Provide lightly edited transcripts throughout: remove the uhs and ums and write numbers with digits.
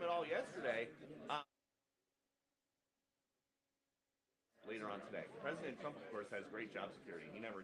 at all yesterday. Later on today, President Trump, of course, has great job security. He never.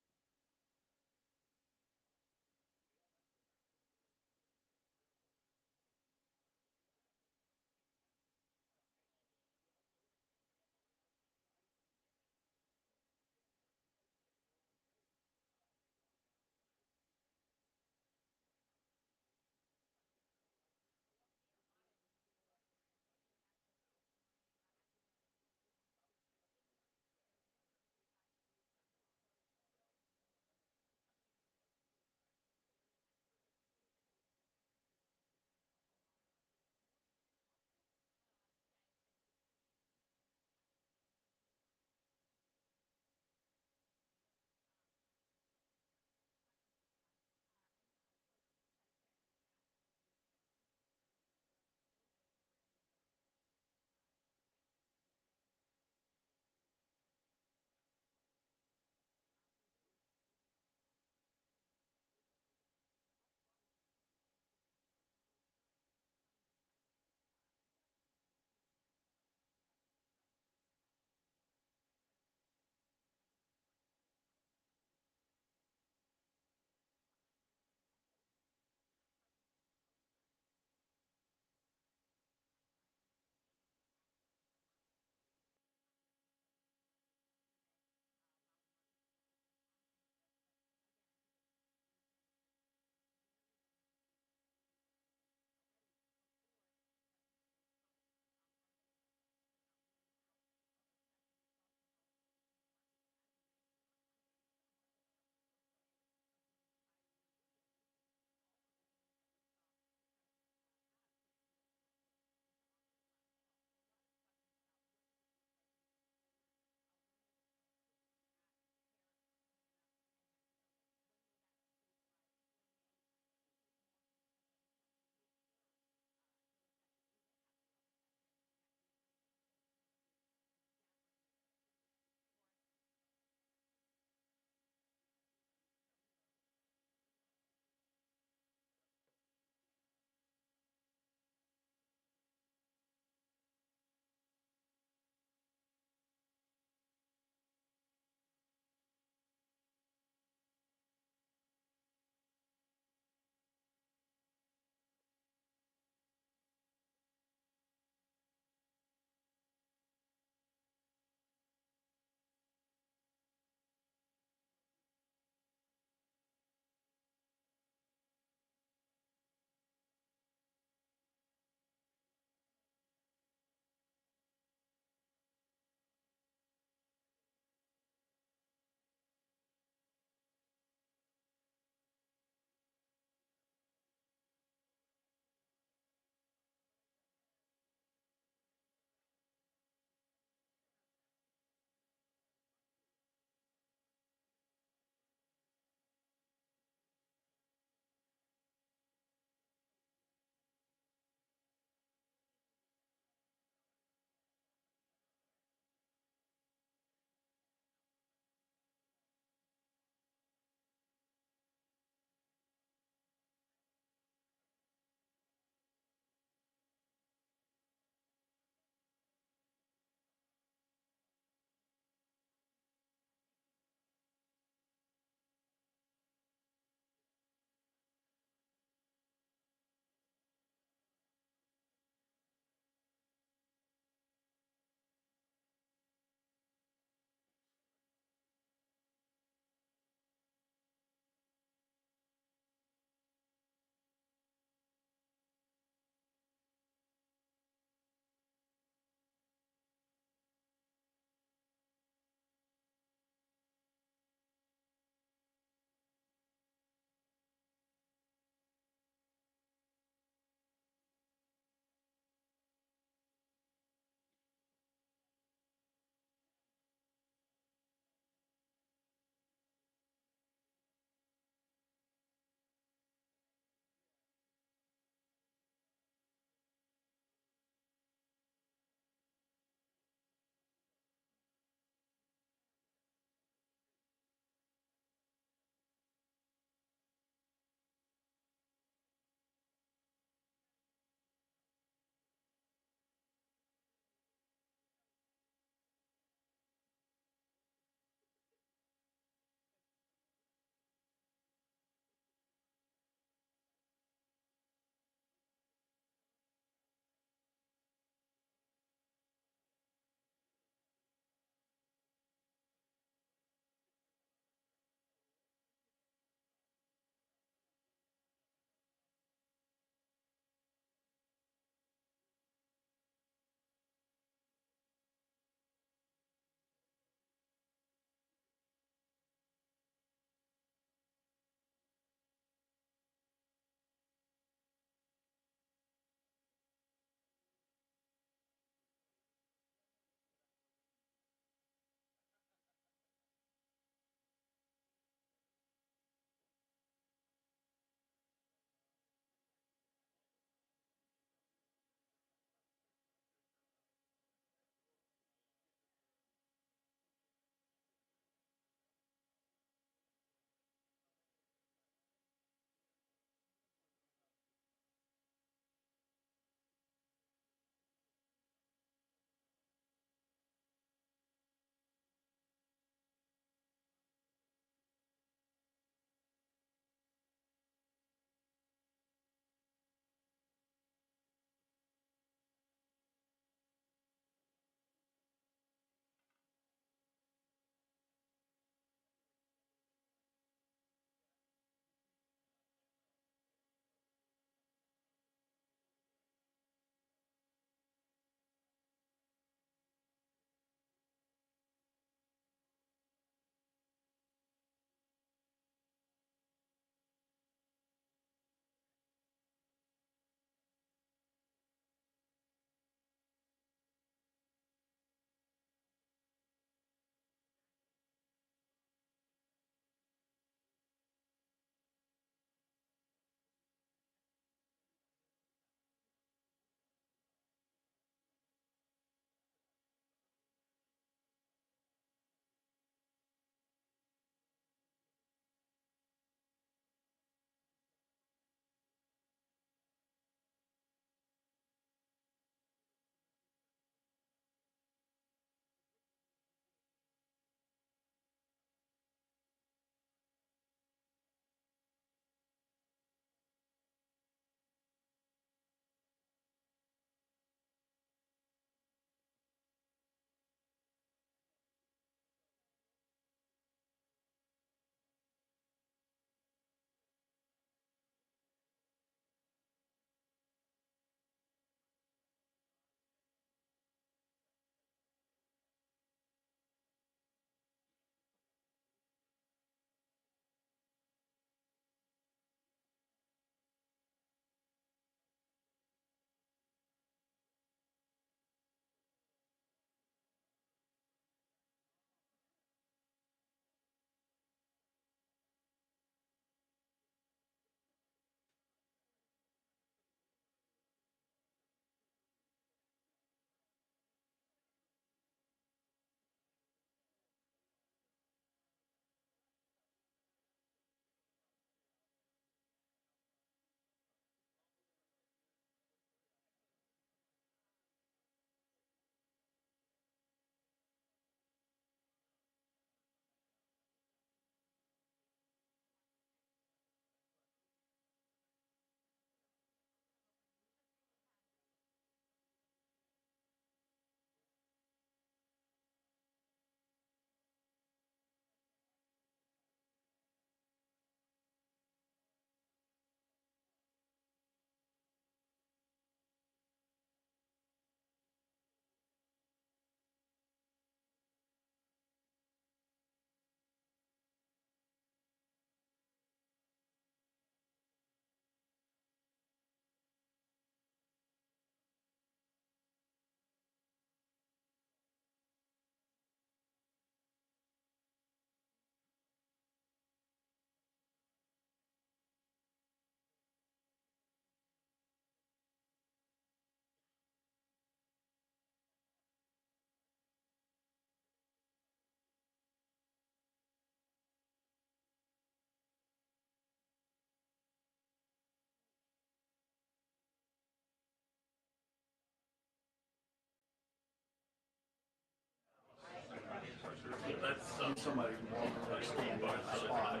somebody more stand by the spot.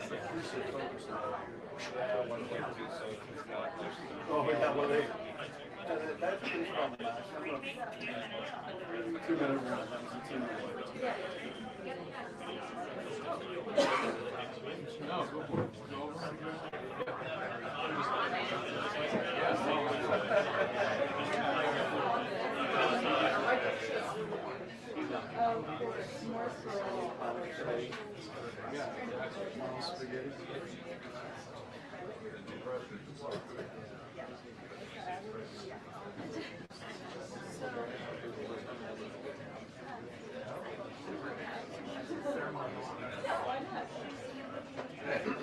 You're so focused on oh, yeah, well, that's pretty problematic. 2-minute run, that was a 2-minute. No, go for it. Go over.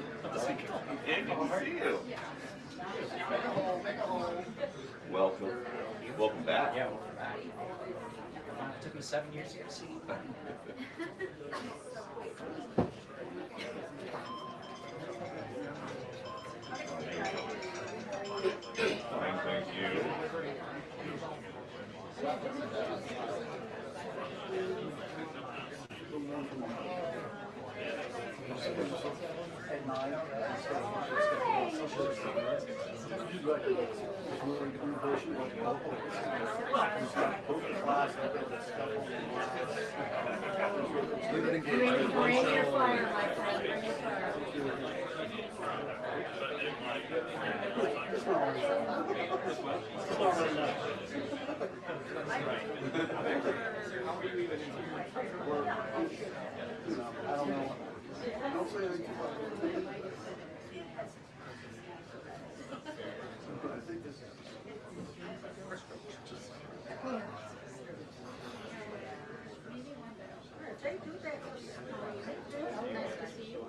Good to see you. Welcome. Welcome back. Yeah, welcome back. It took me 7 years to get a seat. Fine, thank you. Bring your fire, my friend. Bring your fire. I don't know. Don't say anything too much. I think this is. Nice to see you. I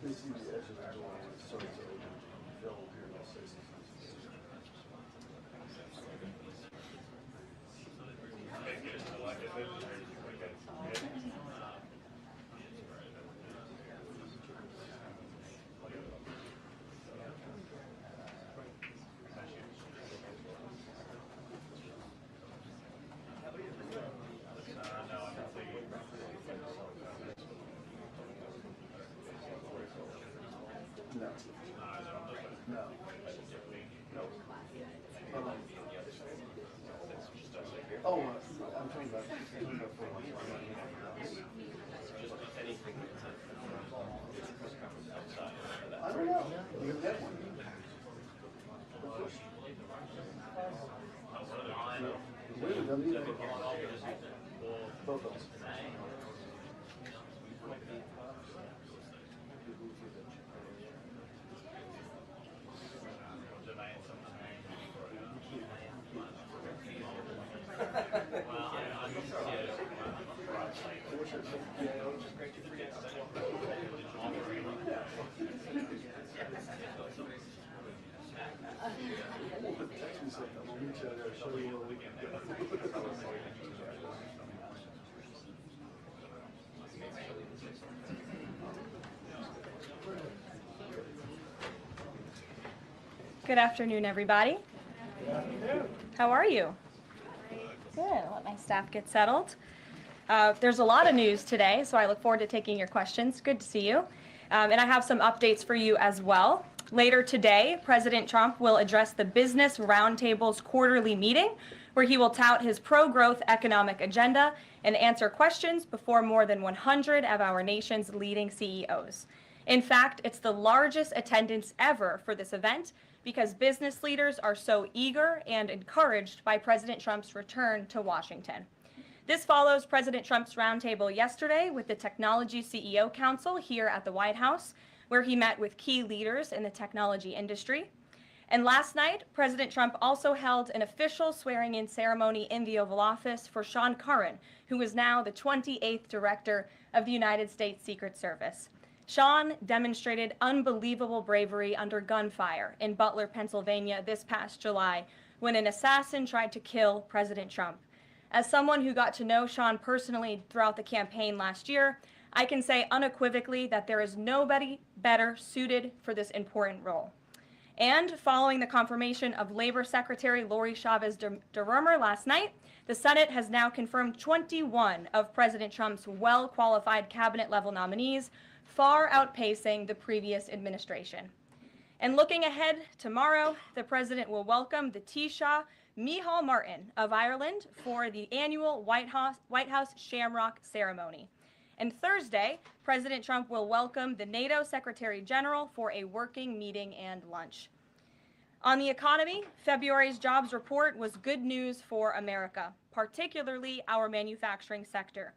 can see the edge of the door when it starts to open. Phil will hear they'll say something. No. No. Oh, I'm talking about. I don't know. You can get one. Wait, don't need it. Both of us. Text me something. I'll meet you there. Show you where we can go. Good afternoon, everybody. How are you? Good. Let my staff get settled. There's a lot of news today, so I look forward to taking your questions. Good to see you. And I have some updates for you as well. Later today, President Trump will address the Business Roundtable's quarterly meeting, where he will tout his pro-growth economic agenda and answer questions before more than 100 of our nation's leading CEOs. In fact, it's the largest attendance ever for this event because business leaders are so eager and encouraged by President Trump's return to Washington. This follows President Trump's roundtable yesterday with the Technology CEO Council here at the White House, where he met with key leaders in the technology industry. And last night, President Trump also held an official swearing-in ceremony in the Oval Office for Sean Curran, who is now the 28th Director of the United States Secret Service. Sean demonstrated unbelievable bravery under gunfire in Butler, Pennsylvania this past July when an assassin tried to kill President Trump. As someone who got to know Sean personally throughout the campaign last year, I can say unequivocally that there is nobody better suited for this important role. And following the confirmation of Labor Secretary Lori Chavez DeRomer last night, the Senate has now confirmed 21 of President Trump's well-qualified cabinet-level nominees, far outpacing the previous administration. And looking ahead, tomorrow, the president will welcome the Taoiseach Micheál Martin of Ireland for the annual White House Shamrock ceremony. And Thursday, President Trump will welcome the NATO Secretary General for a working meeting and lunch. On the economy, February's jobs report was good news for America, particularly our manufacturing sector.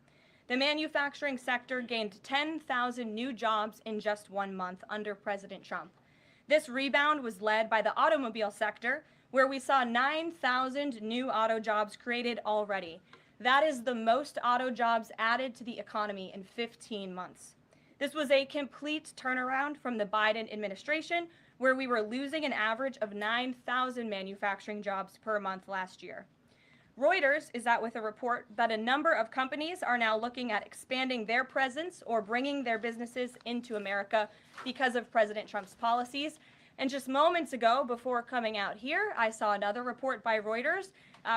The manufacturing sector gained 10,000 new jobs in just 1 month under President Trump. This rebound was led by the automobile sector, where we saw 9,000 new auto jobs created already. That is the most auto jobs added to the economy in 15 months. This was a complete turnaround from the Biden administration, where we were losing an average of 9,000 manufacturing jobs per month last year. Reuters is out with a report that a number of companies are now looking at expanding their presence or bringing their businesses into America because of President Trump's policies. And just moments ago, before coming out here, I saw another report by Reuters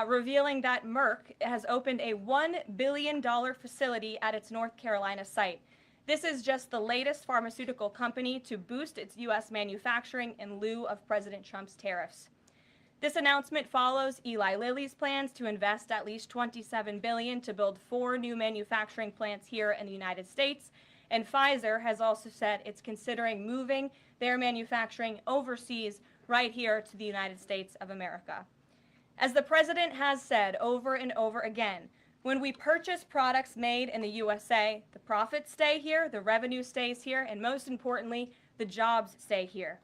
revealing that Merck has opened a $1 billion facility at its North Carolina site. This is just the latest pharmaceutical company to boost its U.S. manufacturing in lieu of President Trump's tariffs. This announcement follows Eli Lilly's plans to invest at least $27 billion to build 4 new manufacturing plants here in the United States. And Pfizer has also said it's considering moving their manufacturing overseas right here to the United States of America. As the president has said over and over again, when we purchase products made in the USA, the profits stay here, the revenue stays here, and most importantly, the jobs stay here.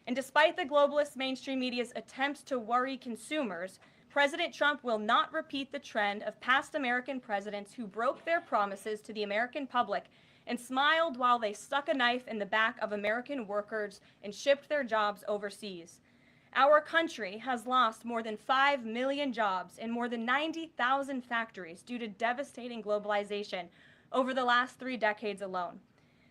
And despite the globalist mainstream media's attempts to worry consumers, President Trump will not repeat the trend of past American presidents who broke their promises to the American public and smiled while they stuck a knife in the back of American workers and shipped their jobs overseas. Our country has lost more than 5 million jobs in more than 90,000 factories due to devastating globalization over the last 3 decades alone.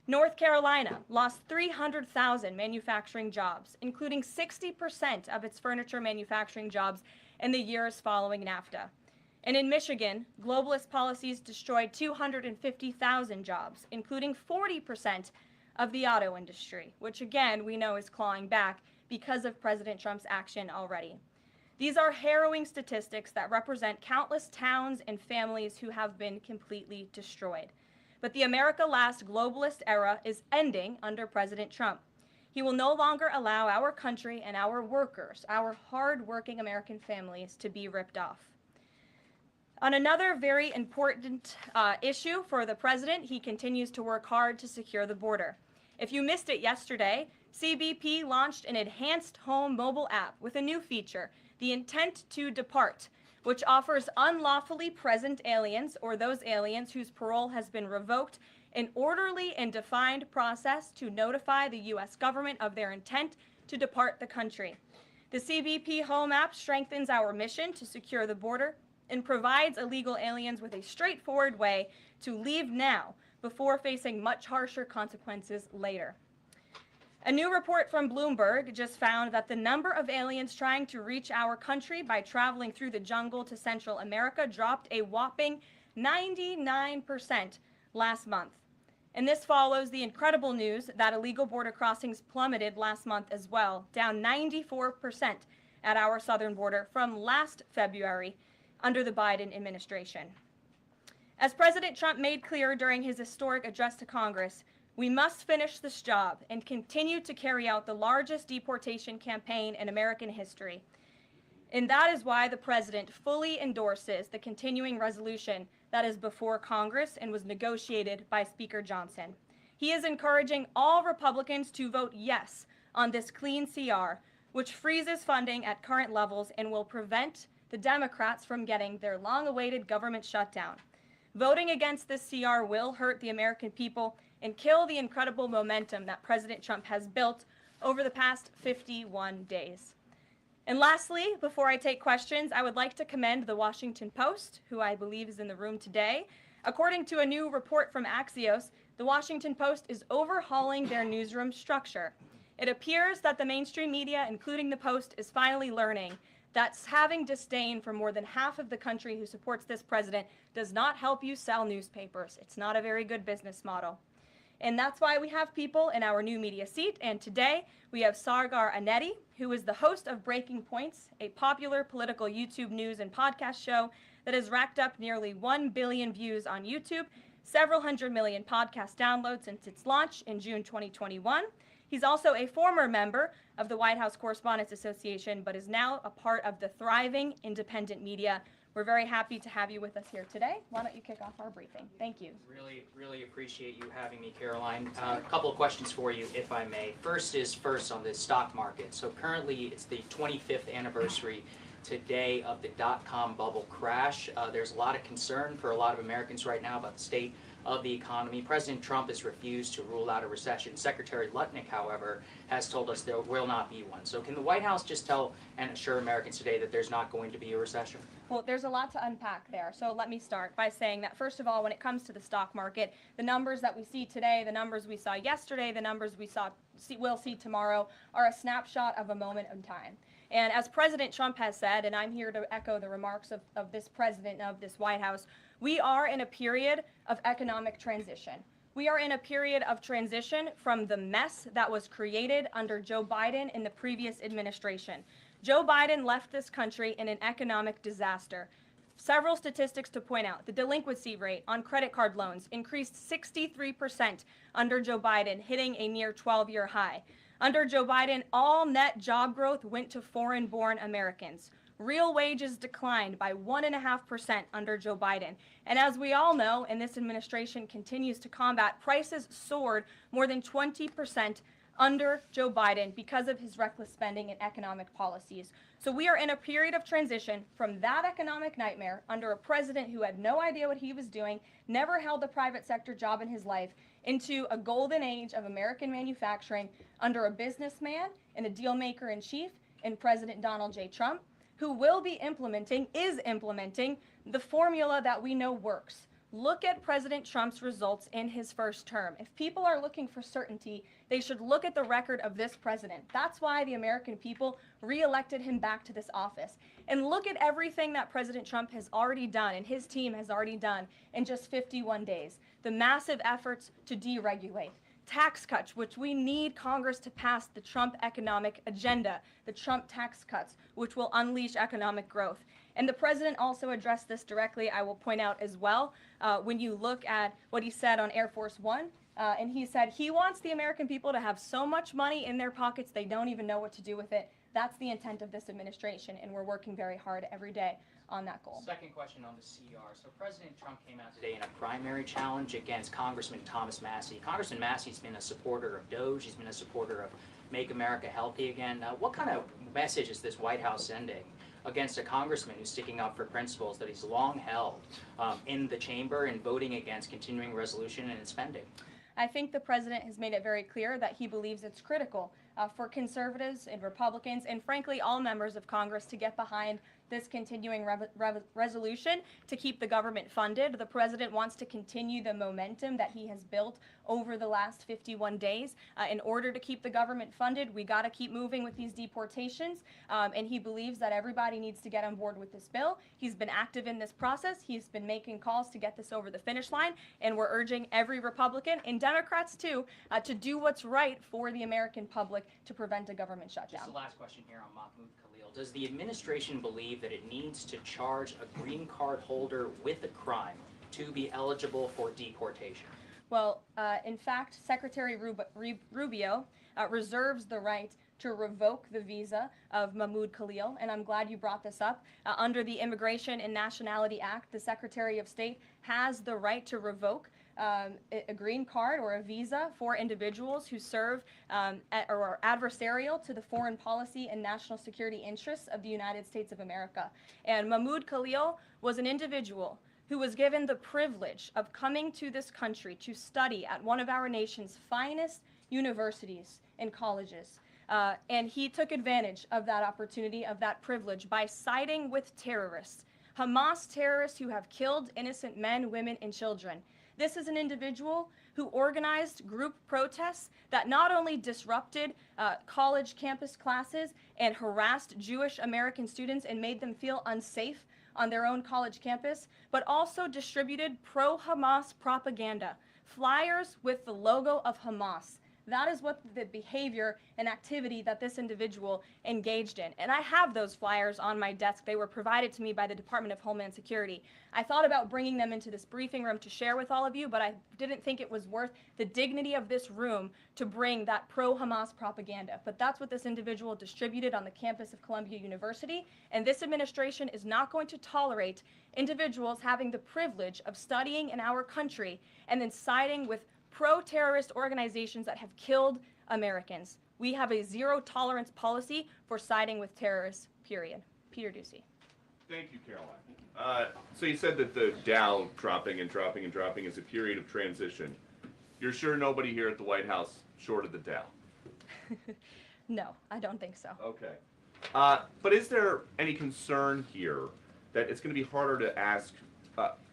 North Carolina lost 300,000 manufacturing jobs, including 60% of its furniture manufacturing jobs in the years following NAFTA. And in Michigan, globalist policies destroyed 250,000 jobs, including 40% of the auto industry, which again we know is clawing back because of President Trump's action already. These are harrowing statistics that represent countless towns and families who have been completely destroyed. But the America Last globalist era is ending under President Trump. He will no longer allow our country and our workers, our hard-working American families, to be ripped off. On another very important issue for the president, he continues to work hard to secure the border. If you missed it yesterday, CBP launched an enhanced home mobile app with a new feature, the Intent to Depart, which offers unlawfully present aliens or those aliens whose parole has been revoked an orderly and defined process to notify the U.S. government of their intent to depart the country. The CBP Home app strengthens our mission to secure the border and provides illegal aliens with a straightforward way to leave now before facing much harsher consequences later. A new report from Bloomberg just found that the number of aliens trying to reach our country by traveling through the jungle to Central America dropped a whopping 99% last month. And this follows the incredible news that illegal border crossings plummeted last month as well, down 94% at our southern border from last February under the Biden administration. As President Trump made clear during his historic address to Congress, we must finish this job and continue to carry out the largest deportation campaign in American history. And that is why the president fully endorses the continuing resolution that is before Congress and was negotiated by Speaker Johnson. He is encouraging all Republicans to vote yes on this clean CR, which freezes funding at current levels and will prevent the Democrats from getting their long-awaited government shutdown. Voting against this CR will hurt the American people and kill the incredible momentum that President Trump has built over the past 51 days. And lastly, before I take questions, I would like to commend the Washington Post, who I believe is in the room today. According to a new report from Axios, the Washington Post is overhauling their newsroom structure. It appears that the mainstream media, including the Post, is finally learning that having disdain for more than half of the country who supports this president does not help you sell newspapers. It's not a very good business model. And that's why we have people in our new media seat. And today we have Sargar Anetti, who is the host of Breaking Points, a popular political YouTube news and podcast show that has racked up nearly 1 billion views on YouTube, several hundred million podcast downloads since its launch in June 2021. He's also a former member of the White House Correspondents Association, but is now a part of the thriving independent media. We're very happy to have you with us here today. Why don't you kick off our briefing? Thank you. Really appreciate you having me, Caroline. A couple of questions for you, if I may. First on the stock market. So currently it's the 25th anniversary today of the dot-com bubble crash. There's a lot of concern for a lot of Americans right now about the state of the economy. President Trump has refused to rule out a recession. Secretary Lutnick, however, has told us there will not be one. So can the White House just tell and assure Americans today that there's not going to be a recession? Well, there's a lot to unpack there. So let me start by saying that, first of all, when it comes to the stock market, the numbers that we see today, the numbers we saw yesterday, the numbers we'll see tomorrow are a snapshot of a moment in time. And as President Trump has said, and I'm here to echo the remarks of this president of this White House, we are in a period of economic transition. We are in a period of transition from the mess that was created under Joe Biden in the previous administration. Joe Biden left this country in an economic disaster. Several statistics to point out. The delinquency rate on credit card loans increased 63% under Joe Biden, hitting a near 12-year high. Under Joe Biden, all net job growth went to foreign-born Americans. Real wages declined by 1.5% under Joe Biden. And as we all know, and this administration continues to combat, prices soared more than 20% under Joe Biden because of his reckless spending and economic policies. So we are in a period of transition from that economic nightmare under a president who had no idea what he was doing, never held a private sector job in his life, into a golden age of American manufacturing under a businessman and a deal maker in chief in President Donald J. Trump, who is implementing the formula that we know works. Look at President Trump's results in his first term. If people are looking for certainty, they should look at the record of this president. That's why the American people re-elected him back to this office. And look at everything that President Trump has already done and his team has already done in just 51 days. The massive efforts to deregulate, tax cuts, which we need Congress to pass the Trump economic agenda, the Trump tax cuts, which will unleash economic growth. And the president also addressed this directly, I will point out as well, when you look at what he said on Air Force One. And he said he wants the American people to have so much money in their pockets they don't even know what to do with it. That's the intent of this administration, and we're working very hard every day on that goal. Second question on the CR. So President Trump came out today in a primary challenge against Congressman Thomas Massie. Congressman Massie's been a supporter of DOGE. He's been a supporter of Make America Healthy Again. What kind of message is this White House sending against a congressman who's sticking up for principles that he's long held in the chamber and voting against continuing resolution and spending? I think the president has made it very clear that he believes it's critical for conservatives and Republicans and frankly all members of Congress to get behind this continuing resolution to keep the government funded. The president wants to continue the momentum that he has built over the last 51 days. In order to keep the government funded, we got to keep moving with these deportations, and he believes that everybody needs to get on board with this bill. He's been active in this process. He's been making calls to get this over the finish line, and we're urging every Republican, and Democrats too, to do what's right for the American public to prevent a government shutdown. Just the last question here on Mahmoud Khalil. Does the administration believe that it needs to charge a green card holder with a crime to be eligible for deportation? Well, in fact, Secretary Rubio reserves the right to revoke the visa of Mahmoud Khalil, and I'm glad you brought this up. Under the Immigration and Nationality Act, the Secretary of State has the right to revoke a green card or a visa for individuals who serve or are adversarial to the foreign policy and national security interests of the United States of America. And Mahmoud Khalil was an individual who was given the privilege of coming to this country to study at one of our nation's finest universities and colleges. And he took advantage of that opportunity, of that privilege, by siding with terrorists, Hamas terrorists who have killed innocent men, women, and children. This is an individual who organized group protests that not only disrupted college campus classes and harassed Jewish American students and made them feel unsafe on their own college campus, but also distributed pro-Hamas propaganda, flyers with the logo of Hamas. That is what the behavior and activity that this individual engaged in. And I have those flyers on my desk. They were provided to me by the Department of Homeland Security. I thought about bringing them into this briefing room to share with all of you, but I didn't think it was worth the dignity of this room to bring that pro-Hamas propaganda. But that's what this individual distributed on the campus of Columbia University. And this administration is not going to tolerate individuals having the privilege of studying in our country and then siding with pro-terrorist organizations that have killed Americans. We have a zero-tolerance policy for siding with terrorists, period. Peter Ducey. Thank you, Caroline. So you said that the Dow dropping and dropping and dropping is a period of transition. You're sure nobody here at the White House shorted the Dow? No, I don't think so. Okay. But is there any concern here that it's going to be harder to ask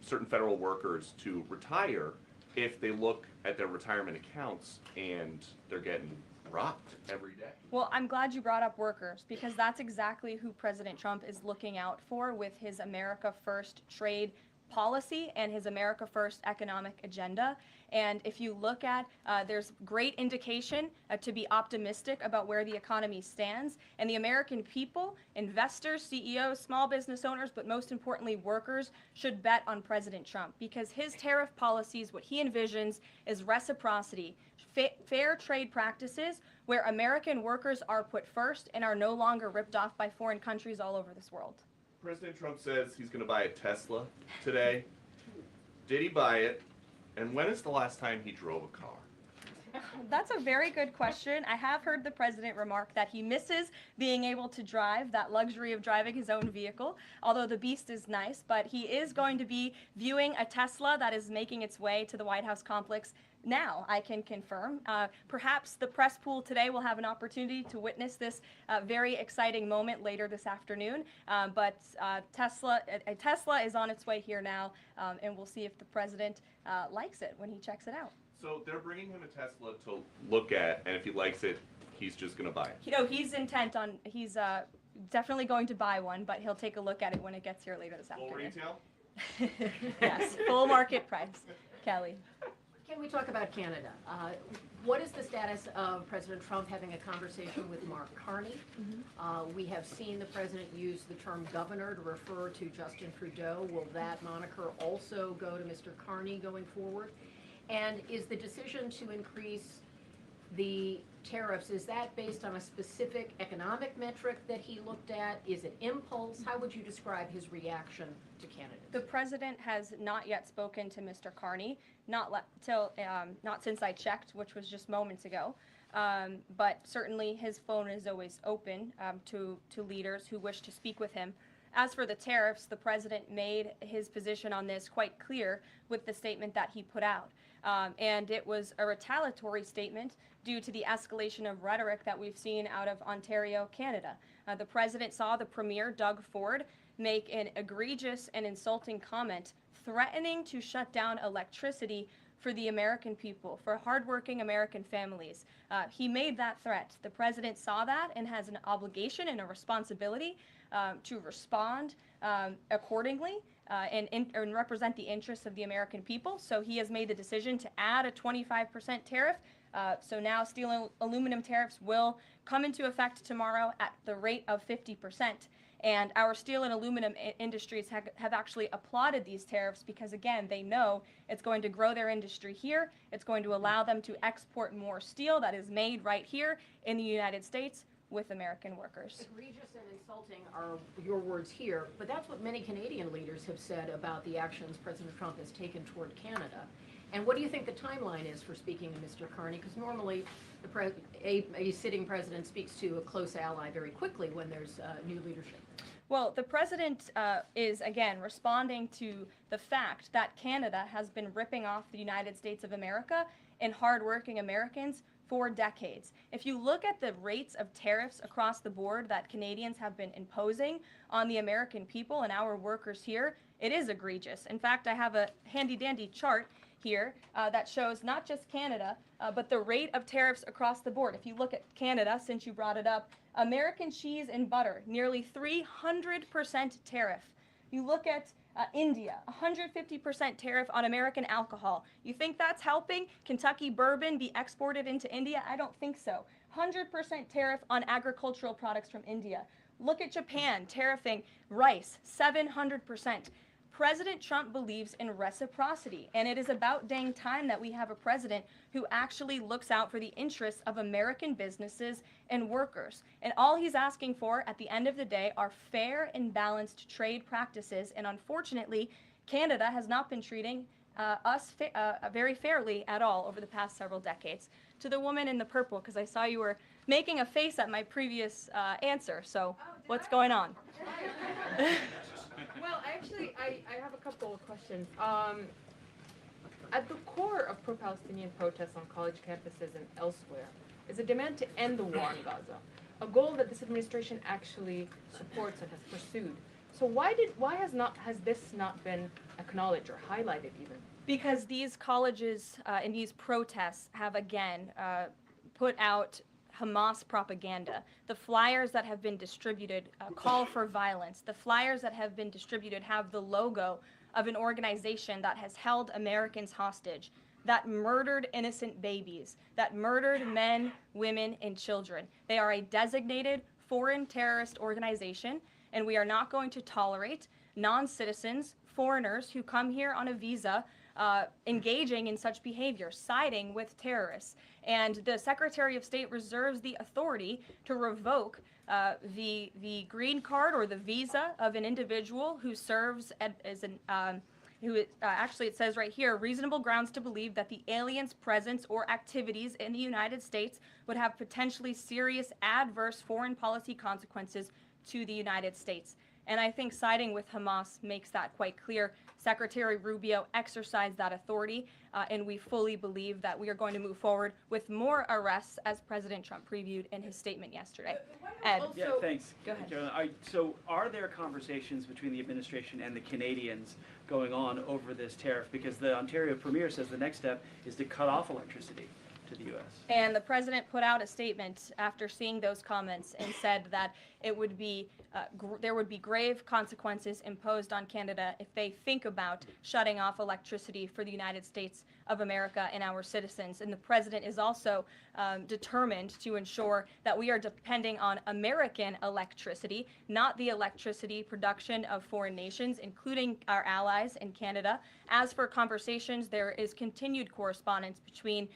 certain federal workers to retire if they look at their retirement accounts and they're getting robbed every day? Well, I'm glad you brought up workers, because that's exactly who President Trump is looking out for with his America First trade policy and his America First economic agenda. And if you look at, there's great indication to be optimistic about where the economy stands. And the American people, investors, CEOs, small business owners, but most importantly, workers, should bet on President Trump, because his tariff policies, what he envisions is reciprocity, fair trade practices where American workers are put first and are no longer ripped off by foreign countries all over this world. President Trump says he's going to buy a Tesla today. Did he buy it? And when is the last time he drove a car? That's a very good question. I have heard the president remark that he misses being able to drive, that luxury of driving his own vehicle, although the beast is nice. But he is going to be viewing a Tesla that is making its way to the White House complex now, I can confirm. Perhaps the press pool today will have an opportunity to witness this very exciting moment later this afternoon. But a Tesla is on its way here now, and we'll see if the president likes it when he checks it out. So they're bringing him a Tesla to look at, and if he likes it, he's just going to buy it. You know, he's definitely going to buy one, but he'll take a look at it when it gets here later this Full afternoon. retail? Yes, full market price. Kelly. Can we talk about Canada? What is the status of President Trump having a conversation with Mark Carney? We have seen the president use the term governor to refer to Justin Trudeau. Will that moniker also go to Mr. Carney going forward? And is the decision to increase the tariffs, is that based on a specific economic metric that he looked at? Is it impulse? How would you describe his reaction to candidates? The president has not yet spoken to Mr. Carney, not since I checked, which was just moments ago. But certainly his phone is always open to leaders who wish to speak with him. As for the tariffs, the president made his position on this quite clear with the statement that he put out. And it was a retaliatory statement due to the escalation of rhetoric that we've seen out of Ontario, Canada. The president saw the premier, Doug Ford, make an egregious and insulting comment threatening to shut down electricity for the American people, for hardworking American families. He made that threat. The president saw that and has an obligation and a responsibility to respond accordingly and represent the interests of the American people. So he has made the decision to add a 25% tariff. So now steel and aluminum tariffs will come into effect tomorrow at the rate of 50%. And our steel and aluminum industries have actually applauded these tariffs because, again, they know it's going to grow their industry here. It's going to allow them to export more steel that is made right here in the United States with American workers. Egregious and insulting are your words here, but that's what many Canadian leaders have said about the actions President Trump has taken toward Canada. And what do you think the timeline is for speaking to Mr. Carney? Because normally a sitting president speaks to a close ally very quickly when there's new leadership. Well, the president is, again, responding to the fact that Canada has been ripping off the United States of America and hardworking Americans for decades. If you look at the rates of tariffs across the board that Canadians have been imposing on the American people and our workers here, it is egregious. In fact, I have a handy-dandy chart here that shows not just Canada, but the rate of tariffs across the board. If you look at Canada, since you brought it up, American cheese and butter, nearly 300% tariff. You look at India, 150% tariff on American alcohol. You think that's helping Kentucky bourbon be exported into India? I don't think so. 100% tariff on agricultural products from India. Look at Japan, tariffing rice, 700%. President Trump believes in reciprocity, and it is about dang time that we have a president who actually looks out for the interests of American businesses and workers. And all he's asking for at the end of the day are fair and balanced trade practices, and unfortunately, Canada has not been treating us very fairly at all over the past several decades. To the woman in the purple, because I saw you were making a face at my previous answer, so what's going on? Well, actually, I have a couple of questions. At the core of pro-Palestinian protests on college campuses and elsewhere is a demand to end the war in Gaza, a goal that this administration actually supports and has pursued. So why has this not been acknowledged or highlighted even? Because these colleges and these protests have again put out Hamas propaganda. The flyers that have been distributed call for violence. The flyers that have been distributed have the logo of an organization that has held Americans hostage, that murdered innocent babies, that murdered men, women, and children. They are a designated foreign terrorist organization, and we are not going to tolerate non-citizens, foreigners who come here on a visa engaging in such behavior, siding with terrorists. And the Secretary of State reserves the authority to revoke the green card or the visa of an individual who serves as an actually it says right here, reasonable grounds to believe that the alien's presence or activities in the United States would have potentially serious adverse foreign policy consequences to the United States. And I think siding with Hamas makes that quite clear. Secretary Rubio exercised that authority, and we fully believe that we are going to move forward with more arrests, as President Trump previewed in his statement yesterday. Ed. Also, Yeah, thanks. Go ahead. Caroline. So are there conversations between the administration and the Canadians going on over this tariff? Because the Ontario Premier says the next step is to cut off electricity to the U.S. And the president put out a statement after seeing those comments and said that it would be there would be grave consequences imposed on Canada if they think about shutting off electricity for the United States of America and our citizens. And the president is also determined to ensure that we are depending on American electricity, not the electricity production of foreign nations, including our allies in Canada. As for conversations, there is continued correspondence between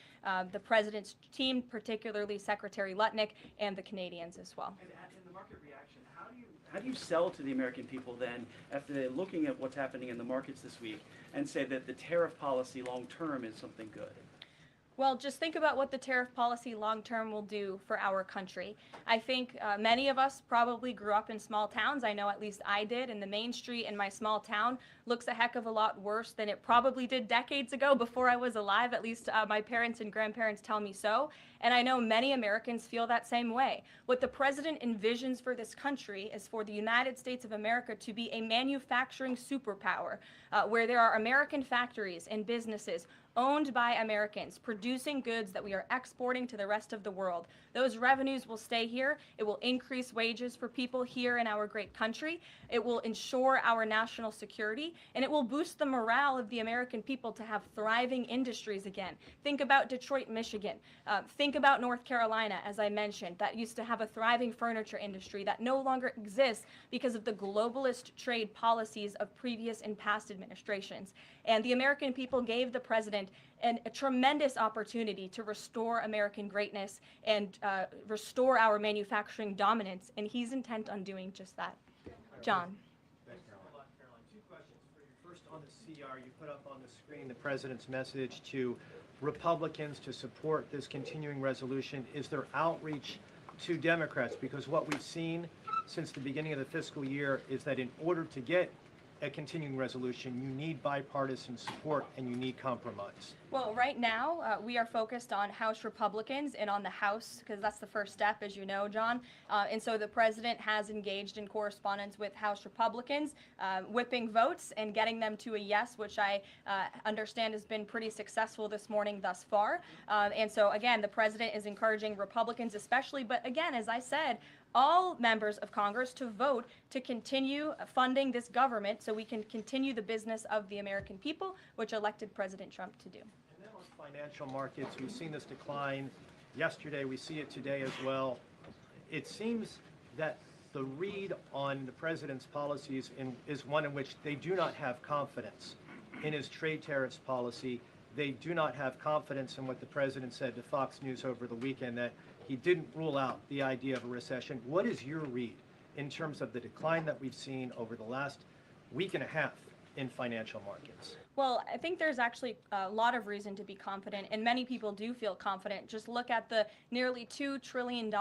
the president's team, particularly Secretary Lutnick, and the Canadians as well. And in the market reaction, how do you sell to the American people then, after they're looking at what's happening in the markets this week, and say that the tariff policy long term is something good? Well, just think about what the tariff policy long-term will do for our country. I think many of us probably grew up in small towns. I know at least I did, and the main street in my small town looks a heck of a lot worse than it probably did decades ago before I was alive. At least my parents and grandparents tell me so. And I know many Americans feel that same way. What the president envisions for this country is for the United States of America to be a manufacturing superpower, where there are American factories and businesses owned by Americans, producing goods that we are exporting to the rest of the world. Those revenues will stay here. It will increase wages for people here in our great country. It will ensure our national security, and it will boost the morale of the American people to have thriving industries again. Think about Detroit, Michigan. Think about North Carolina, as I mentioned, that used to have a thriving furniture industry that no longer exists because of the globalist trade policies of previous and past administrations. And the American people gave the president a tremendous opportunity to restore American greatness and restore our manufacturing dominance, and he's intent on doing just that. John. Thanks, Caroline. Caroline, two questions for you. First, on the CR, you put up on the screen the president's message to Republicans to support this continuing resolution. Is there outreach to Democrats? Because what we've seen since the beginning of the fiscal year is that in order to get a continuing resolution, you need bipartisan support and you need compromise. Well, right now, we are focused on House Republicans and on the House, because that's the first step, as you know, John. And so the president has engaged in correspondence with House Republicans, whipping votes and getting them to a yes, which I understand has been pretty successful this morning thus far. And so, again, the president is encouraging Republicans especially, but again, as I said, all members of Congress to vote to continue funding this government so we can continue the business of the American people, which elected President Trump to do. And then on financial markets, we've seen this decline yesterday. We see it today as well. It seems that the read on the president's policies is one in which they do not have confidence in his trade tariffs policy. They do not have confidence in what the president said to Fox News over the weekend, that he didn't rule out the idea of a recession. What is your read in terms of the decline that we've seen over the last week and a half in financial markets? Well, I think there's actually a lot of reason to be confident, and many people do feel confident. Just look at the nearly $2 trillion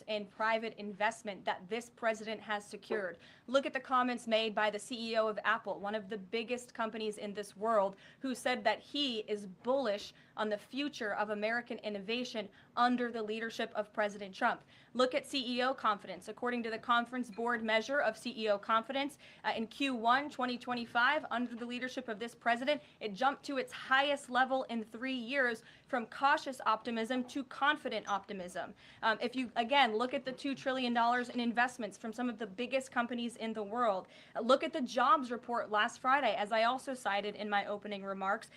in private investment that this president has secured. Look at the comments made by the CEO of Apple, one of the biggest companies in this world, who said that he is bullish on the future of American innovation under the leadership of President Trump. Look at CEO confidence. According to the Conference Board measure of CEO confidence, in Q1 2025, under the leadership of this president, it jumped to its highest level in 3 years, from cautious optimism to confident optimism. If you, again, look at the $2 trillion in investments from some of the biggest companies in the world. Look at the jobs report last Friday, as I also cited in my opening remarks.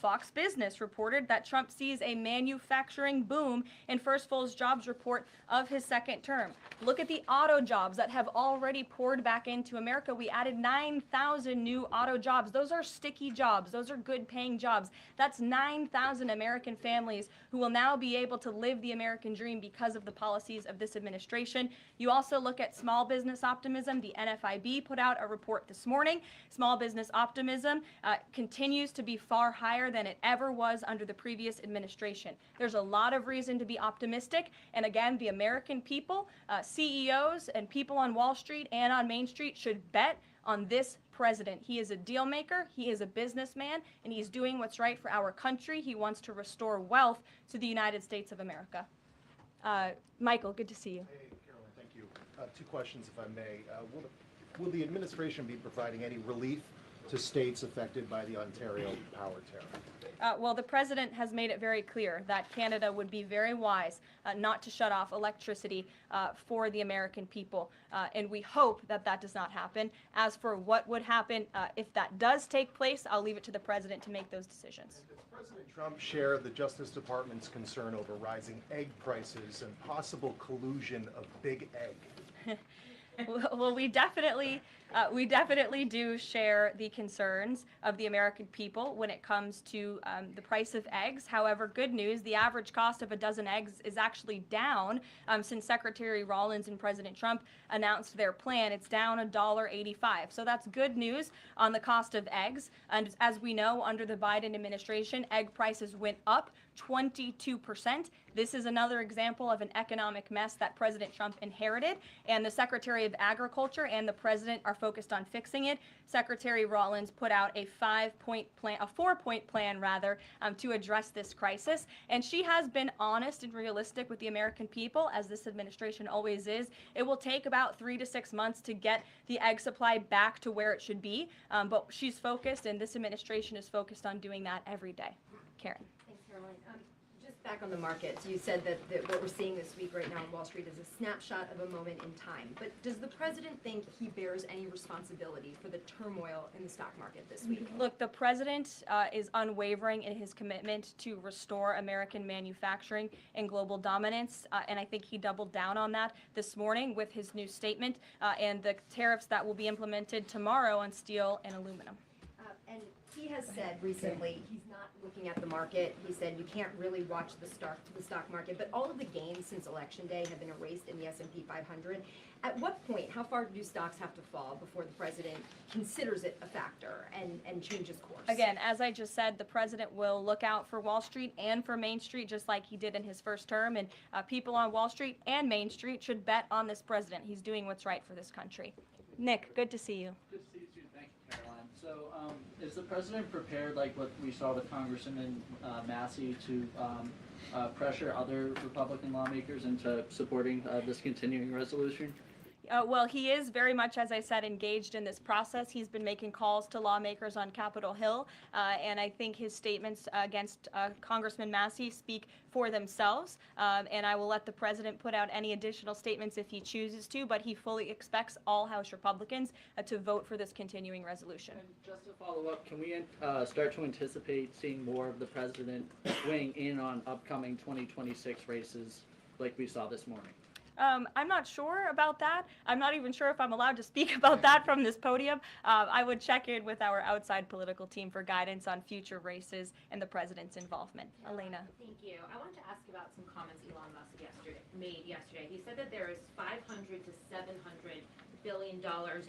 Fox Business reported that Trump sees a manufacturing boom in first full jobs report of his second term. Look at the auto jobs that have already poured back into America. We added 9,000 new auto jobs. Those are sticky jobs. Those are good paying jobs. That's 9,000 American families who will now be able to live the American dream because of the policies of this administration. You also look at small business optimism. The NFIB put out a report this morning. Small business optimism continues to be far higher than it ever was under the previous administration. There's a lot of reason to be optimistic. And again, the American people, CEOs and people on Wall Street and on Main Street should bet on this president. He is a deal maker, he is a businessman, and he's doing what's right for our country. He wants to restore wealth to the United States of America. Michael, good to see you. Hey, Caroline, thank you. 2 questions, if I may. Will the administration be providing any relief to states affected by the Ontario power tariff? Well, the president has made it very clear that Canada would be very wise not to shut off electricity for the American people, and we hope that that does not happen. As for what would happen if that does take place, I'll leave it to the president to make those decisions. And does President Trump share the Justice Department's concern over rising egg prices and possible collusion of big egg? Well, we definitely do share the concerns of the American people when it comes to the price of eggs. However, good news, the average cost of a dozen eggs is actually down since Secretary Rollins and President Trump announced their plan. It's down $1.85. So that's good news on the cost of eggs. And as we know, under the Biden administration, egg prices went up 22%. This is another example of an economic mess that President Trump inherited, and the Secretary of Agriculture and the President are focused on fixing it. Secretary Rollins put out a 4-point plan rather, to address this crisis, and she has been honest and realistic with the American people, as this administration always is. It will take about 3 to 6 months to get the egg supply back to where it should be, but she's focused, and this administration is focused on doing that every day. Karen. Thanks, Caroline. Just back on the markets, you said that what we're seeing this week right now on Wall Street is a snapshot of a moment in time. But does the president think he bears any responsibility for the turmoil in the stock market this week? Look, the president is unwavering in his commitment to restore American manufacturing and global dominance, and I think he doubled down on that this morning with his new statement and the tariffs that will be implemented tomorrow on steel and aluminum. And he has said recently he's not looking at the market, he said you can't really watch the stock market, but all of the gains since election day have been erased in the S&P 500. At what point, how far do stocks have to fall before the president considers it a factor and changes course? Again, as I just said, the president will look out for Wall Street and for Main Street, just like he did in his first term. And people on Wall Street and Main Street should bet on this president. He's doing what's right for this country. Nick, good to see you. Good to see you too. Thank you, Caroline. So, is the president prepared, like what we saw with Congressman Massey, to pressure other Republican lawmakers into supporting this continuing resolution? Well, he is very much, as I said, engaged in this process. He's been making calls to lawmakers on Capitol Hill, and I think his statements against Congressman Massey speak for themselves, and I will let the president put out any additional statements if he chooses to, but he fully expects all House Republicans to vote for this continuing resolution. And just to follow up, can we start to anticipate seeing more of the president weighing in on upcoming 2026 races like we saw this morning? I'm not sure about that. I'm not even sure if I'm allowed to speak about that from this podium. I would check in with our outside political team for guidance on future races and the president's involvement. Elena. Thank you. I wanted to ask about some comments Elon Musk made yesterday. He said that there is $500 to $700 billion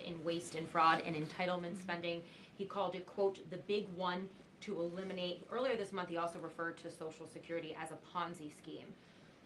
in waste and fraud and entitlement spending. He called it, quote, the big one to eliminate. Earlier this month, he also referred to Social Security as a Ponzi scheme.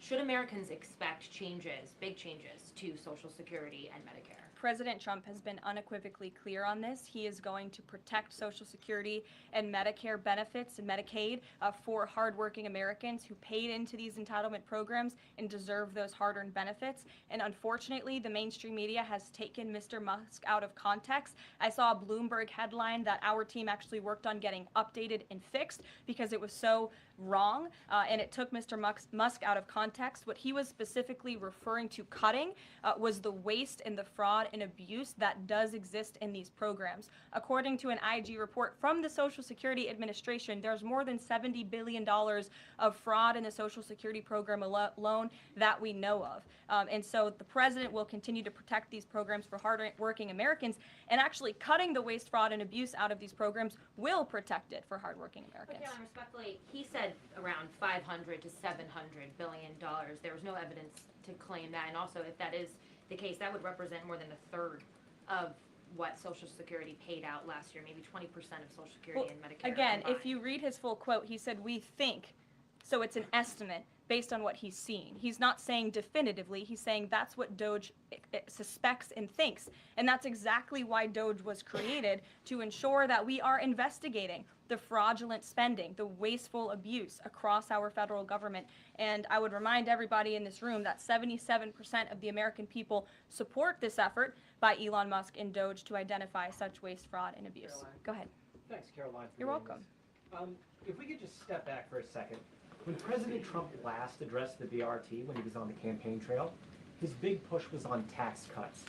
Should Americans expect changes, big changes, to Social Security and Medicare? President Trump has been unequivocally clear on this. He is going to protect Social Security and Medicare benefits and Medicaid for hardworking Americans who paid into these entitlement programs and deserve those hard-earned benefits. And unfortunately, the mainstream media has taken Mr. Musk out of context. I saw a Bloomberg headline that our team actually worked on getting updated and fixed because it was so wrong, and it took Mr. Musk out of context. What he was specifically referring to cutting was the waste and the fraud and abuse that does exist in these programs. According to an IG report from the Social Security Administration, there's more than $70 billion of fraud in the Social Security program alone that we know of. And so the president will continue to protect these programs for hard-working Americans, and actually cutting the waste, fraud, and abuse out of these programs will protect it for hard-working Americans. But Caroline, respectfully, he said around $500 to $700 billion. There was no evidence to claim that, and also if that is the case, that would represent more than a third of what Social Security paid out last year, maybe 20% of Social Security and Medicare. Again, combined. if you read his full quote, he said, we think, so it's an estimate based on what he's seen. He's not saying definitively, he's saying that's what DOGE suspects and thinks. And that's exactly why DOGE was created, to ensure that we are investigating the fraudulent spending, the wasteful abuse across our federal government. And I would remind everybody in this room that 77% of the American people support this effort by Elon Musk and DOGE to identify such waste, fraud, and abuse. Caroline. Go ahead. Thanks, Caroline. You're welcome. If we could just step back for a second. When President Trump last addressed the BRT when he was on the campaign trail, his big push was on tax cuts.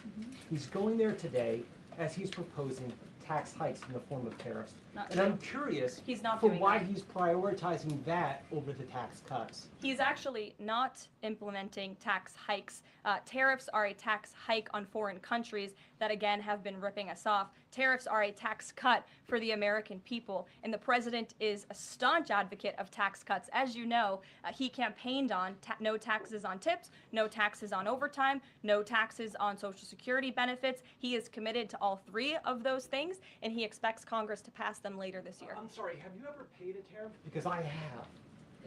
He's going there today as he's proposing tax hikes in the form of tariffs. Not And true. I'm curious He's not for doing why that. he's prioritizing that over the tax cuts. He's actually not implementing tax hikes. Tariffs are a tax hike on foreign countries that, again, have been ripping us off. Tariffs are a tax cut for the American people, and the president is a staunch advocate of tax cuts. As you know, he campaigned on no taxes on tips, no taxes on overtime, no taxes on Social Security benefits. He is committed to all three of those things, and he expects Congress to pass them later this year. I'm sorry, have you ever paid a tariff? Because I have.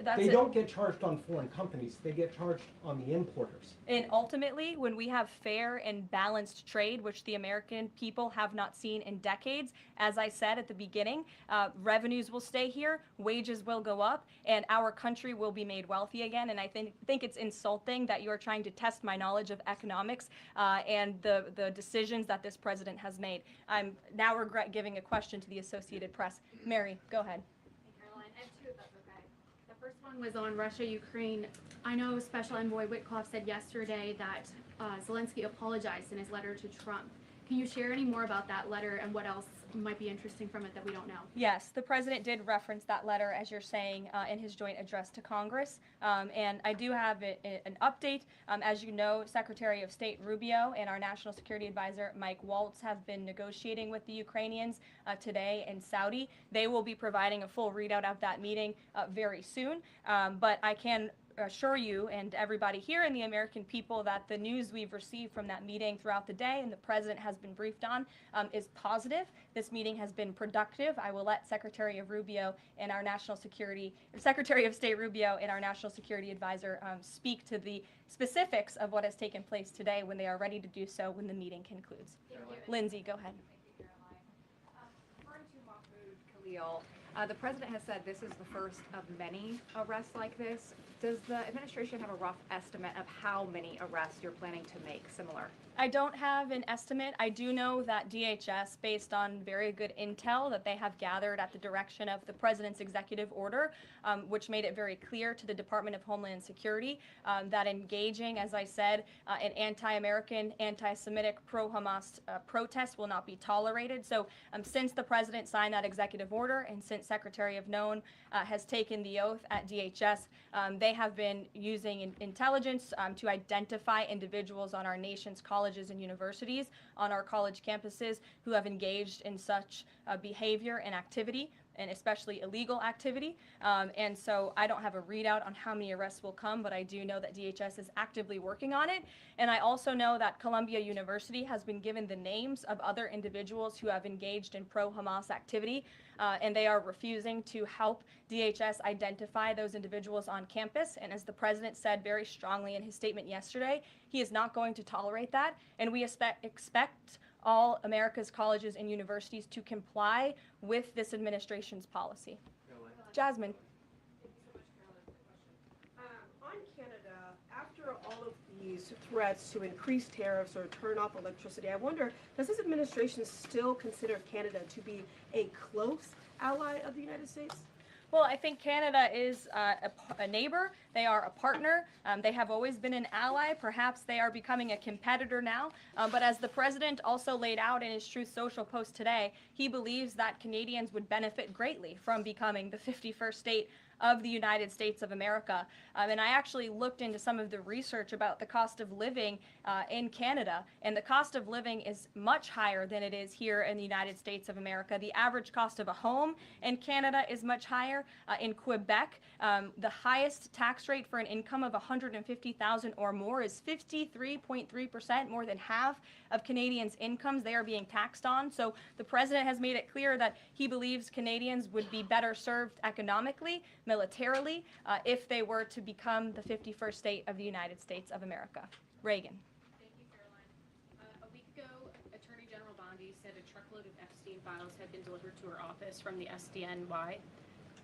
That's They it. don't get charged on foreign companies, they get charged on the importers. And ultimately, when we have fair and balanced trade, which the American people have not seen in decades, as I said at the beginning, revenues will stay here, wages will go up, and our country will be made wealthy again. And I think it's insulting that you are trying to test my knowledge of economics and the decisions that this president has made. I'm now regret giving a question to the Associated Press. Mary, go ahead. Hey, Caroline, I have two if that's okay. The first one was on Russia, Ukraine. I know Special Envoy Witkoff said yesterday that Zelensky apologized in his letter to Trump. Can you share any more about that letter and what else might be interesting from it that we don't know? Yes, the president did reference that letter, as you're saying, in his joint address to Congress. And I do have an update. As you know, Secretary of State Rubio and our National Security Advisor Mike Waltz have been negotiating with the Ukrainians today in Saudi. They will be providing a full readout of that meeting very soon. But I can assure you and everybody here and the American people that the news we've received from that meeting throughout the day and the president has been briefed on is positive. This meeting has been productive. I will let Secretary of State Rubio and our National Security Advisor speak to the specifics of what has taken place today when they are ready to do so when the meeting concludes. Lindsay, go ahead. According to Mahmoud Khalil, the president has said this is the first of many arrests like this. Does the administration have a rough estimate of how many arrests you're planning to make similar? I don't have an estimate. I do know that DHS, based on very good intel that they have gathered at the direction of the president's executive order, which made it very clear to the Department of Homeland Security that engaging, as I said, in anti-American, anti-Semitic, pro-Hamas protests will not be tolerated. So since the president signed that executive order and since Secretary of Known has taken the oath at DHS, they have been using intelligence to identify individuals on our nation's colleges and universities, on our college campuses, who have engaged in such behavior and activity, and especially illegal activity. And so I don't have a readout on how many arrests will come, but I do know that DHS is actively working on it. And I also know that Columbia University has been given the names of other individuals who have engaged in pro-Hamas activity, and they are refusing to help DHS identify those individuals on campus. And as the president said very strongly in his statement yesterday, he is not going to tolerate that, and we expect all America's colleges and universities to comply with this administration's policy. Jasmine. On Canada, after all of these threats to increase tariffs or turn off electricity, I wonder, does this administration still consider Canada to be a close ally of the United States? Well, I think Canada is a neighbor. They are a partner. They have always been an ally. Perhaps they are becoming a competitor now. But as the president also laid out in his Truth Social post today, he believes that Canadians would benefit greatly from becoming the 51st state of the United States of America. And I actually looked into some of the research about the cost of living in Canada, and the cost of living is much higher than it is here in the United States of America. The average cost of a home in Canada is much higher. In Quebec, the highest tax rate for an income of $150,000 or more is 53.3%, more than half of Canadians' incomes they are being taxed on. So the president has made it clear that he believes Canadians would be better served economically, militarily, if they were to become the 51st state of the United States of America. Reagan. Thank you, Caroline. A week ago, Attorney General Bondi said a truckload of Epstein files had been delivered to her office from the SDNY.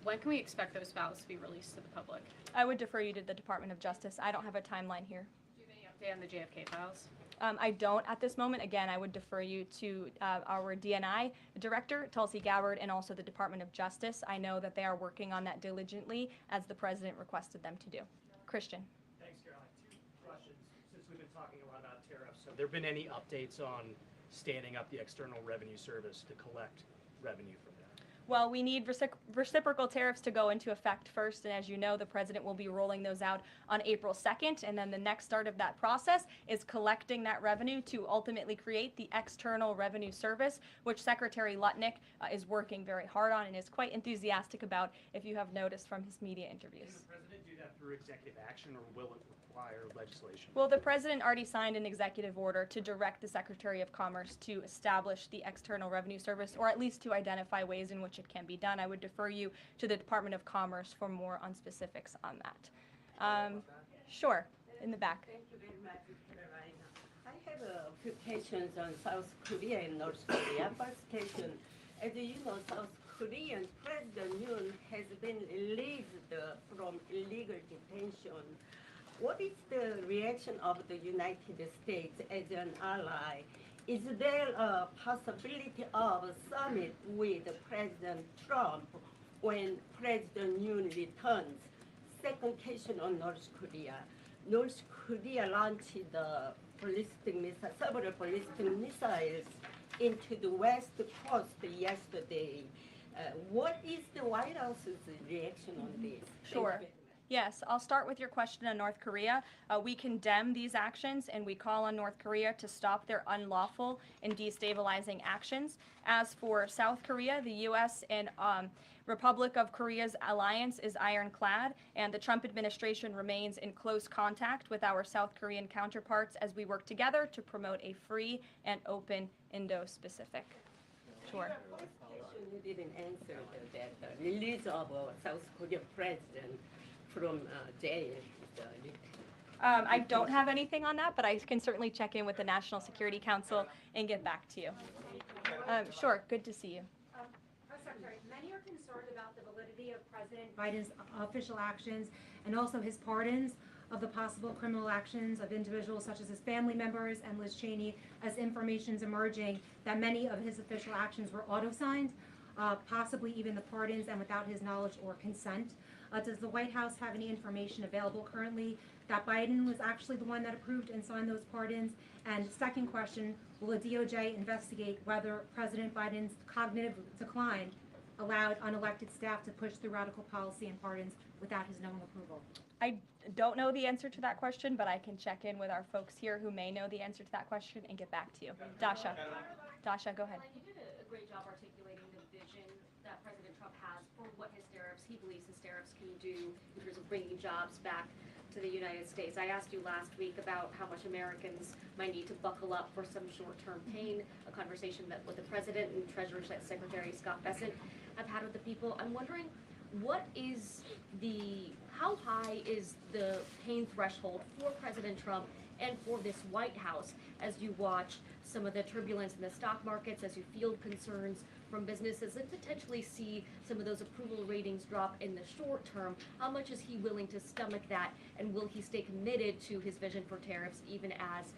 When can we expect those files to be released to the public? I would defer you to the Department of Justice. I don't have a timeline here. Do you have any update on the JFK files? I don't at this moment. Again, I would defer you to our DNI director, Tulsi Gabbard, and also the Department of Justice. I know that they are working on that diligently, as the president requested them to do. Christian. Thanks, Caroline. Two questions. Since we've been talking a lot about tariffs, have there been any updates on standing up the External Revenue Service to collect revenue from that? Well, we need reciprocal tariffs to go into effect first, and as you know, the president will be rolling those out on April 2nd, and then the next start of that process is collecting that revenue to ultimately create the External Revenue Service, which Secretary Lutnick is working very hard on and is quite enthusiastic about, if you have noticed from his media interviews. Can the president do that through executive action, or will it require legislation? Well, the president already signed an executive order to direct the Secretary of Commerce to establish the External Revenue Service, or at least to identify ways in which it can be done. I would defer you to the Department of Commerce for more on specifics on that. Sure, in the back. Thank you very much, Caroline. I have a few questions on South Korea and North Korea. First question, as you know, South Korean President Yoon has been released from illegal detention. What is the reaction of the United States as an ally? Is there a possibility of a summit with President Trump when President Yoon returns? Second question on North Korea. North Korea launched the several ballistic missiles into the West Coast yesterday. What is the White House's reaction on this? Sure. Yes, I'll start with your question on North Korea. We condemn these actions and we call on North Korea to stop their unlawful and destabilizing actions. As for South Korea, the U.S. and Republic of Korea's alliance is ironclad, and the Trump administration remains in close contact with our South Korean counterparts as we work together to promote a free and open Indo-Pacific. Sure. You didn't answer that release of South Korean president from jail. I don't have anything on that, but I can certainly check in with the National Security Council and get back to you. Sure, good to see you. Secretary, many are concerned about the validity of President Biden's official actions and also his pardons of the possible criminal actions of individuals such as his family members and Liz Cheney, as information's emerging that many of his official actions were auto-signed, possibly even the pardons, and without his knowledge or consent. Does the White House have any information available currently that Biden was actually the one that approved and signed those pardons? And second question, will the DOJ investigate whether President Biden's cognitive decline allowed unelected staff to push through radical policy and pardons without his knowing approval? I don't know the answer to that question, but I can check in with our folks here who may know the answer to that question and get back to you. Dasha, go ahead. You did a great job articulating the vision that President Trump has for what his tariffs, he believes his tariffs can do in terms of bringing jobs back to the United States. I asked you last week about how much Americans might need to buckle up for some short-term pain, a conversation that with the President and Treasury Secretary Scott Bessent have had with the people. I'm wondering, how high is the pain threshold for President Trump and for this White House as you watch some of the turbulence in the stock markets, as you field concerns from businesses and potentially see some of those approval ratings drop in the short term? How much is he willing to stomach that, and will he stay committed to his vision for tariffs even as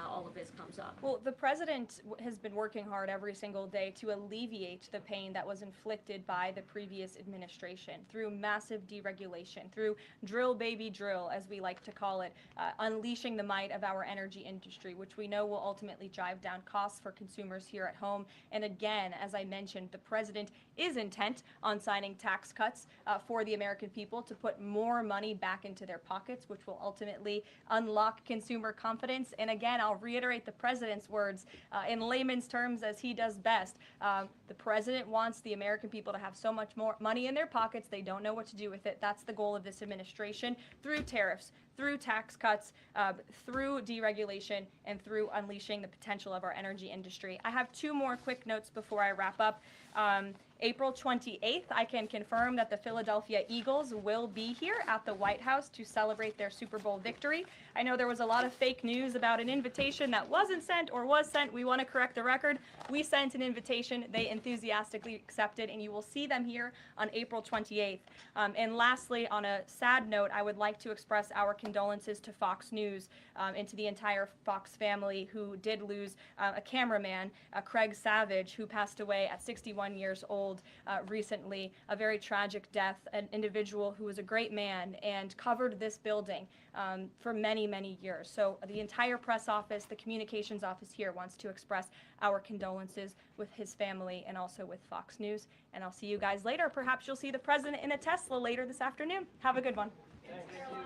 all of this comes up? Well, the president has been working hard every single day to alleviate the pain that was inflicted by the previous administration through massive deregulation, through drill baby drill, as we like to call it, unleashing the might of our energy industry, which we know will ultimately drive down costs for consumers here at home. And again, as I mentioned, the president is intent on signing tax cuts for the American people to put more money back into their pockets, which will ultimately unlock consumer confidence. And again, I'll reiterate the president's words in layman's terms as he does best. The president wants the American people to have so much more money in their pockets, they don't know what to do with it. That's the goal of this administration, through tariffs, through tax cuts, through deregulation, and through unleashing the potential of our energy industry. I have two more quick notes before I wrap up. April 28th, I can confirm that the Philadelphia Eagles will be here at the White House to celebrate their Super Bowl victory. I know there was a lot of fake news about an invitation that wasn't sent or was sent. We want to correct the record. We sent an invitation. They enthusiastically accepted, and you will see them here on April 28th. And lastly, on a sad note, I would like to express our condolences to Fox News and to the entire Fox family who did lose a cameraman, Craig Savage, who passed away at 61 years old recently. A very tragic death, an individual who was a great man and covered this building for many, many years. So the entire press office, the communications office here wants to express our condolences with his family and also with Fox News. And I'll see you guys later. Perhaps you'll see the president in a Tesla later this afternoon. Have a good one. Thank you.